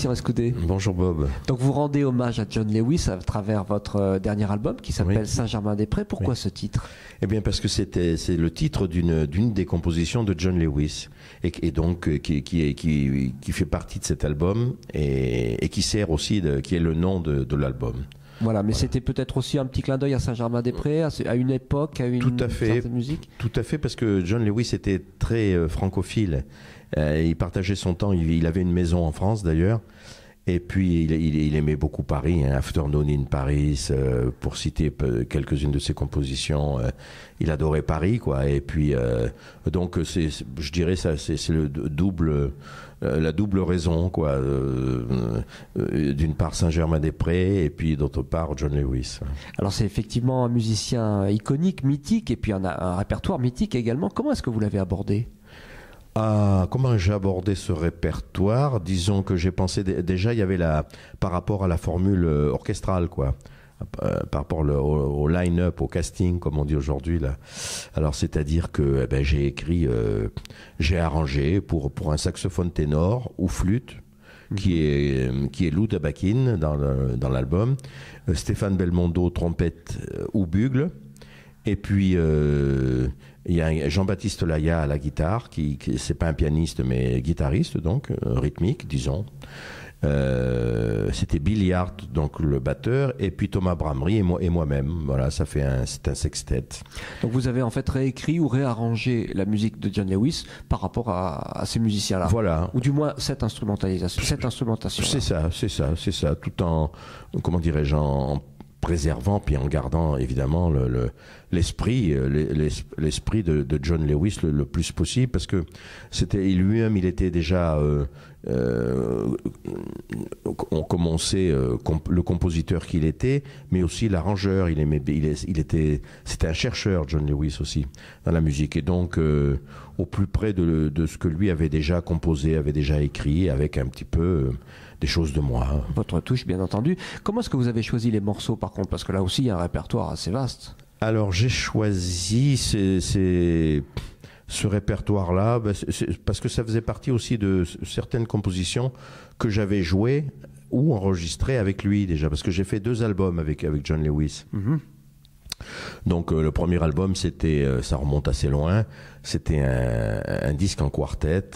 Christian Escoudé. Bonjour Bob. Donc vous rendez hommage à John Lewis à travers votre dernier album qui s'appelle Saint-Germain-des-Prés. Pourquoi ce titre? Eh bien parce que c'est le titre d'une des compositions de John Lewis et donc qui fait partie de cet album et qui sert aussi qui est le nom de l'album. Voilà, mais c'était peut-être aussi un petit clin d'œil à Saint-Germain-des-Prés, à une époque, à une certaine musique. Tout à fait, parce que John Lewis était très francophile. Il partageait son temps, il avait une maison en France d'ailleurs, et puis il aimait beaucoup Paris, hein, Afternoon in Paris, pour citer quelques-unes de ses compositions. Il adorait Paris, quoi. Et puis, donc, je dirais ça, c'est le double. La double raison, quoi. D'une part Saint-Germain-des-Prés et puis d'autre part John Lewis. Alors c'est effectivement un musicien iconique, mythique, et puis on a un répertoire mythique également. Comment est-ce que vous l'avez abordé? Comment j'ai abordé ce répertoire? Disons que j'ai pensé déjà il y avait par rapport à la formule orchestrale, quoi. Par rapport au line-up, au casting, comme on dit aujourd'hui là. Alors c'est-à-dire que j'ai arrangé pour un saxophone ténor ou flûte qui est Lou Tabakine dans l'album, Stéphane Belmondo trompette ou bugle, et puis il y a Jean-Baptiste Laya à la guitare qui c'est pas un pianiste mais guitariste donc rythmique disons. C'était Bill Hart, donc le batteur, et puis Thomas Bramery et moi-même. Voilà, c'est un sextet. Donc vous avez en fait réécrit ou réarrangé la musique de John Lewis par rapport à ces musiciens-là. Voilà. Ou du moins cette instrumentation. C'est ça. Tout en, comment dirais-je, en préservant puis en gardant évidemment l'esprit de John Lewis le plus possible, parce que lui-même il était déjà comme on sait le compositeur qu'il était, mais aussi l'arrangeur. C'était un chercheur, John Lewis aussi dans la musique, et donc au plus près de ce que lui avait déjà composé, avait déjà écrit, avec un petit peu des choses de moi. Votre touche, bien entendu. Comment est-ce que vous avez choisi les morceaux, par contre? Parce que là aussi, il y a un répertoire assez vaste. Alors, j'ai choisi ce répertoire-là parce que ça faisait partie aussi de certaines compositions que j'avais jouées ou enregistrées avec lui déjà, parce que j'ai fait 2 albums avec John Lewis. Donc le premier album, ça remonte assez loin, c'était un disque en quartet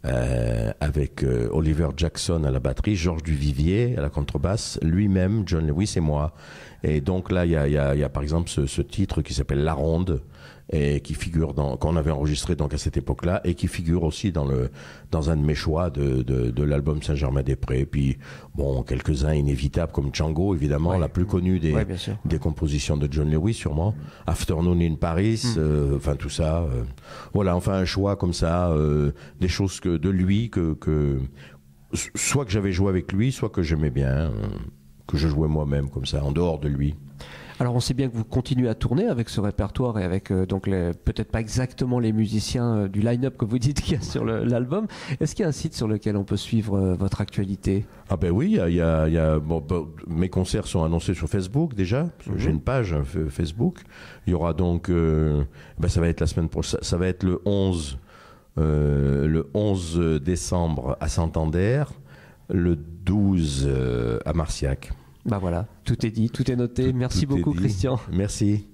avec Oliver Jackson à la batterie, Georges Duvivier à la contrebasse, lui-même, John Lewis et moi. Et donc là, il y a par exemple ce titre qui s'appelle La Ronde, et qui figure qu'on avait enregistré donc à cette époque-là, et qui figure aussi dans un de mes choix de l'album Saint-Germain-des-Prés. Puis bon, quelques-uns inévitables comme Django, évidemment, la plus connue des compositions de John Lewis sûrement, Afternoon in Paris, enfin tout ça. Voilà, enfin un choix comme ça, des choses de lui que soit que j'avais joué avec lui, soit que j'aimais bien, que je jouais moi-même comme ça, en dehors de lui. Alors on sait bien que vous continuez à tourner avec ce répertoire et avec donc peut-être pas exactement les musiciens du line-up que vous dites qu'il y a sur l'album. Est-ce qu'il y a un site sur lequel on peut suivre votre actualité? Ah ben oui, mes concerts sont annoncés sur Facebook déjà. J'ai une page Facebook. Il y aura donc, ça va être la semaine prochaine. Ça va être le 11 décembre à Santander, le 12 à Marciac. Bah voilà, tout est dit, tout est noté. Merci beaucoup, Christian. Merci.